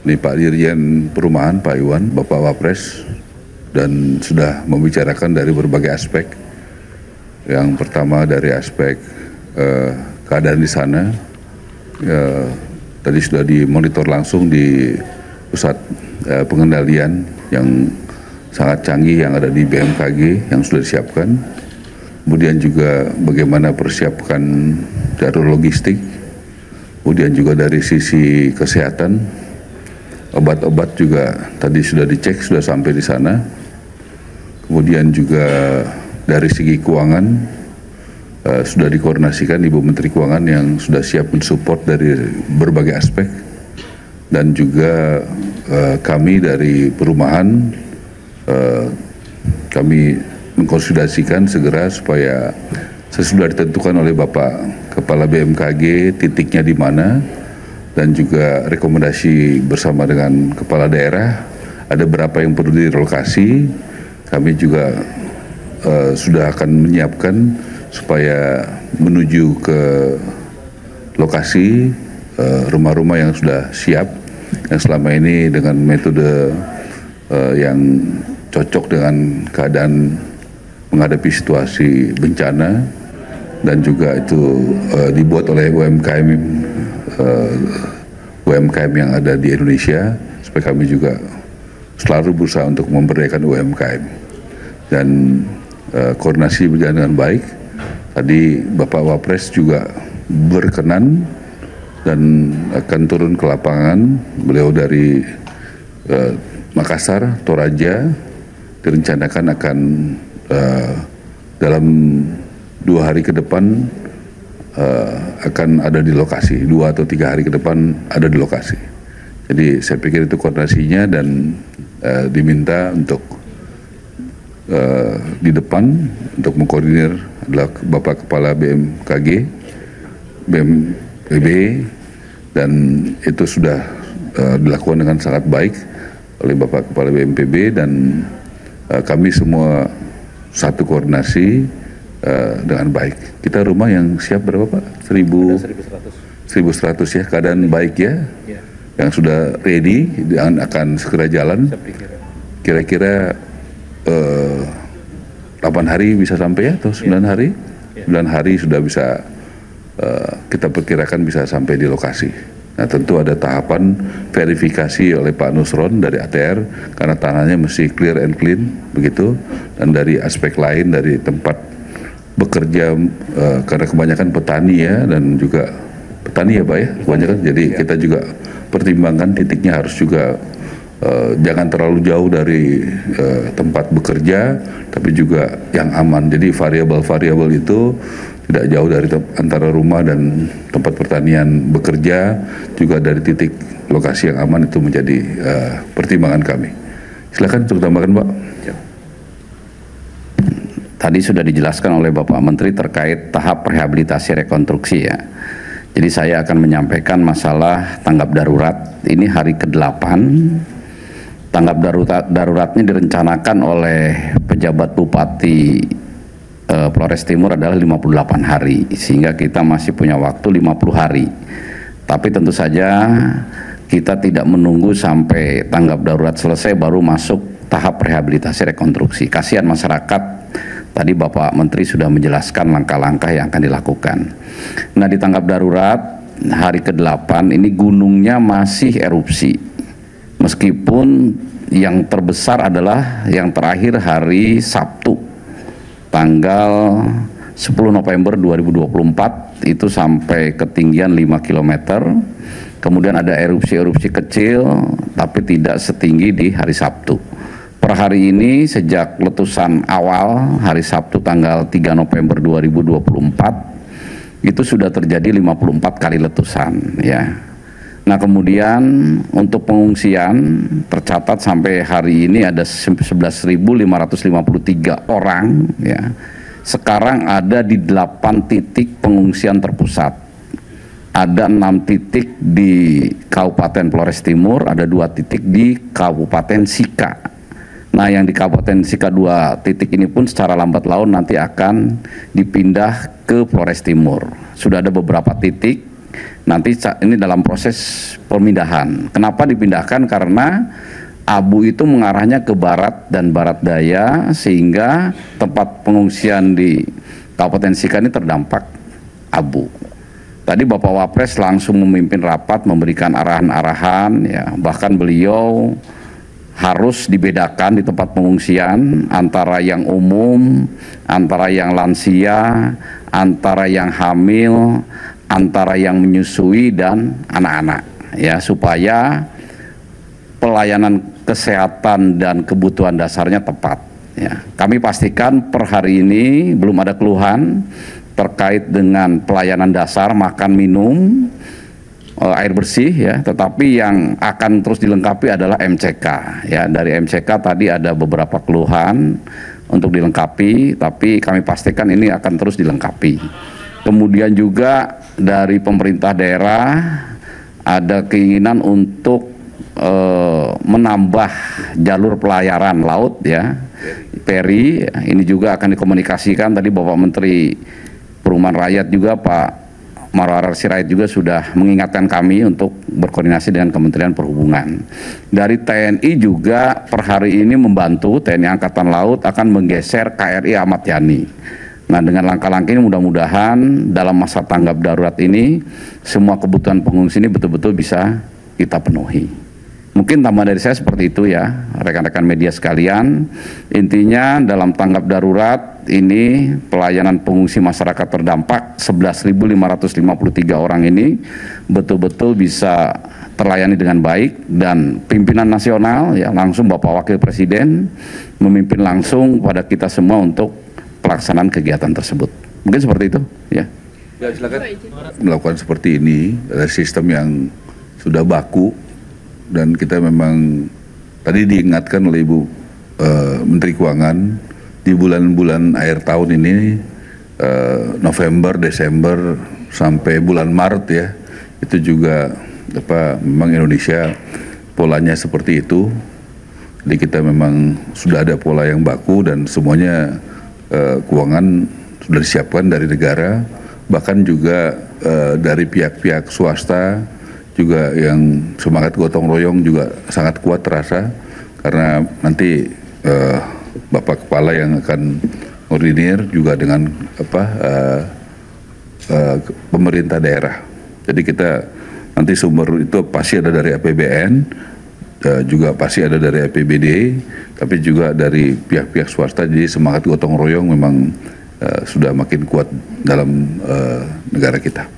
Ini Pak Dirjen Perumahan, Pak Iwan, Bapak Wapres, dan sudah membicarakan dari berbagai aspek. Yang pertama dari aspek keadaan di sana, tadi sudah dimonitor langsung di pusat pengendalian yang sangat canggih yang ada di BMKG yang sudah disiapkan. Kemudian juga bagaimana persiapkan jalur logistik, kemudian juga dari sisi kesehatan, obat-obat juga tadi sudah dicek, sudah sampai di sana. Kemudian juga dari segi keuangan sudah dikoordinasikan Ibu Menteri Keuangan yang sudah siap mensupport dari berbagai aspek. Dan juga kami dari perumahan, kami mengkonsolidasikan segera supaya sesudah ditentukan oleh Bapak Kepala BMKG titiknya di mana, dan juga rekomendasi bersama dengan kepala daerah ada berapa yang perlu direlokasi. Kami juga sudah akan menyiapkan supaya menuju ke lokasi rumah-rumah yang sudah siap, yang selama ini dengan metode yang cocok dengan keadaan menghadapi situasi bencana, dan juga itu dibuat oleh UMKM yang ada di Indonesia, supaya kami juga selalu berusaha untuk memberdayakan UMKM. Dan koordinasi berjalan dengan baik. Tadi Bapak Wapres juga berkenan dan akan turun ke lapangan. Beliau dari Makassar, Toraja, direncanakan akan dalam 2 hari ke depan akan ada di lokasi, 2 atau 3 hari ke depan ada di lokasi. Jadi saya pikir itu koordinasinya, dan diminta untuk di depan untuk mengkoordinir adalah Bapak Kepala BMKG, BMPB, dan itu sudah dilakukan dengan sangat baik oleh Bapak Kepala BMPB, dan kami semua satu koordinasi dengan baik. Kita rumah yang siap berapa Pak? 1.100 ya, keadaan baik ya, yang sudah ready dan akan segera jalan. Kira-kira 8 hari bisa sampai ya, atau 9 hari? 9 hari sudah bisa, kita perkirakan bisa sampai di lokasi. Nah tentu ada tahapan verifikasi oleh Pak Nusron dari ATR, karena tanahnya mesti clear and clean begitu, dan dari aspek lain dari tempat bekerja, karena kebanyakan petani ya, dan juga petani ya Pak ya, kebanyakan. Jadi kita juga pertimbangkan titiknya harus juga jangan terlalu jauh dari tempat bekerja, tapi juga yang aman. Jadi variabel-variabel itu tidak jauh dari antara rumah dan tempat pertanian bekerja, juga dari titik lokasi yang aman, itu menjadi pertimbangan kami. Silakan untuk tambahkan Pak. Tadi sudah dijelaskan oleh Bapak Menteri terkait tahap rehabilitasi rekonstruksi ya. Jadi saya akan menyampaikan masalah tanggap darurat. Ini hari ke-8. Tanggap daruratnya direncanakan oleh pejabat Bupati Flores Timur adalah 58 hari. Sehingga kita masih punya waktu 50 hari. Tapi tentu saja kita tidak menunggu sampai tanggap darurat selesai baru masuk tahap rehabilitasi rekonstruksi. Kasihan masyarakat. Tadi Bapak Menteri sudah menjelaskan langkah-langkah yang akan dilakukan. Nah di tanggap darurat hari ke-8 ini gunungnya masih erupsi. Meskipun yang terbesar adalah yang terakhir hari Sabtu tanggal 10 November 2024 itu sampai ketinggian 5 km. Kemudian ada erupsi-erupsi kecil tapi tidak setinggi di hari Sabtu. Per hari ini sejak letusan awal hari Sabtu tanggal 3 November 2024 itu sudah terjadi 54 kali letusan ya. Nah kemudian untuk pengungsian tercatat sampai hari ini ada 11.553 orang ya. Sekarang ada di 8 titik pengungsian terpusat. Ada 6 titik di Kabupaten Flores Timur, ada 2 titik di Kabupaten Sika. Nah yang di Kabupaten Sika 2 titik ini pun secara lambat laun nanti akan dipindah ke Flores Timur. Sudah ada beberapa titik Nanti ini dalam proses pemindahan. Kenapa dipindahkan? Karena abu itu mengarahnya ke barat dan barat daya, sehingga tempat pengungsian di Kabupaten Sika ini terdampak abu. Tadi Bapak Wapres langsung memimpin rapat, memberikan arahan-arahan, ya, bahkan beliau harus dibedakan di tempat pengungsian antara yang umum, antara yang lansia, antara yang hamil, antara yang menyusui dan anak-anak, ya, supaya pelayanan kesehatan dan kebutuhan dasarnya tepat. Ya, kami pastikan per hari ini belum ada keluhan terkait dengan pelayanan dasar makan minum, air bersih, ya. Tetapi yang akan terus dilengkapi adalah MCK. Ya, dari MCK tadi ada beberapa keluhan untuk dilengkapi, tapi kami pastikan ini akan terus dilengkapi. Kemudian juga dari pemerintah daerah ada keinginan untuk menambah jalur pelayaran laut, ya, peri. Ini juga akan dikomunikasikan. Tadi Bapak Menteri Perumahan Rakyat juga, Pak Marwarar Sirait, juga sudah mengingatkan kami untuk berkoordinasi dengan Kementerian Perhubungan. Dari TNI juga per hari ini membantu, TNI Angkatan Laut akan menggeser KRI Ahmad Yani. Nah, dengan langkah-langkah ini mudah-mudahan dalam masa tanggap darurat ini semua kebutuhan pengungsi ini betul-betul bisa kita penuhi. Mungkin tambahan dari saya seperti itu, ya, rekan-rekan media sekalian. Intinya dalam tanggap darurat ini pelayanan pengungsi masyarakat terdampak 11.553 orang ini betul-betul bisa terlayani dengan baik, dan pimpinan nasional, ya, langsung Bapak Wakil Presiden memimpin langsung pada kita semua untuk pelaksanaan kegiatan tersebut. Mungkin seperti itu, ya. Ya, silakan. Melakukan seperti ini, ada sistem yang sudah baku, dan kita memang tadi diingatkan oleh Ibu Menteri Keuangan di bulan-bulan akhir tahun ini, November, Desember sampai bulan Maret, ya, itu juga memang Indonesia polanya seperti itu. Jadi kita memang sudah ada pola yang baku, dan semuanya keuangan sudah disiapkan dari negara, bahkan juga dari pihak-pihak swasta juga yang semangat gotong royong juga sangat kuat terasa, karena nanti Bapak Kepala yang akan koordinir juga dengan pemerintah daerah. Jadi kita nanti sumber itu pasti ada dari APBN, juga pasti ada dari APBD, tapi juga dari pihak-pihak swasta. Jadi semangat gotong royong memang sudah makin kuat dalam negara kita.